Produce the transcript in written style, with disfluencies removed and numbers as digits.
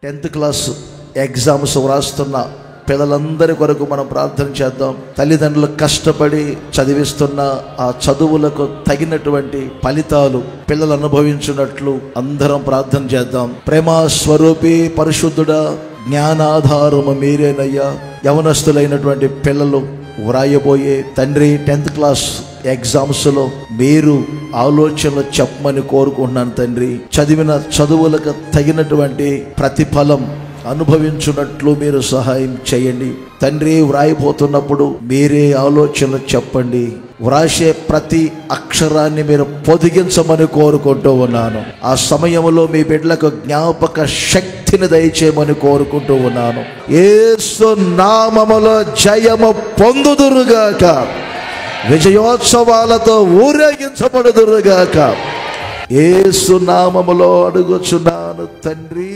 10th class exams వ్రాస్తున్న పిల్లలందరి కొరకు మనం ప్రార్థన చేద్దాం. తల్లిదండ్రులు కష్టపడి చదివిస్తున్న ఆ చదువులకు తగినటువంటి ఫలితాలు పిల్లలు అనుభవించినట్లు అందరం ప్రార్థన చేద్దాం. ప్రేమ స్వరూపి పరిశుద్ధుడా, జ్ఞానాధారము మీరేనయ్యా. యవనస్తులైనటువంటి పిల్లలు వ్రాయబోయే తండ్రి 10th క్లాస్ ఎగ్జామ్స్లో మీరు ఆలోచనలు చెప్పమని కోరుకుంటున్నాను తండ్రి. చదివిన చదువులకు తగినటువంటి ప్రతిఫలం అనుభవించున్నట్లు మీరు సహాయం చేయండి తండ్రి. వ్రాయిపోతున్నప్పుడు మీరే ఆలోచనలు చెప్పండి. వ్రాసే ప్రతి అక్షరాన్ని మీరు పొదిగించమని కోరుకుంటూ ఉన్నాను. ఆ సమయంలో మీ బిడ్డలకు జ్ఞాపక శక్తిని దయచేయమని కోరుకుంటూ ఉన్నాను. యేసు నామములో జయము పొందుదురుగాక, విజయోత్సవాలతో ఊరేగించబడుదురుగాక. యేసు నామములో అడుగుచున్నాను తండ్రి.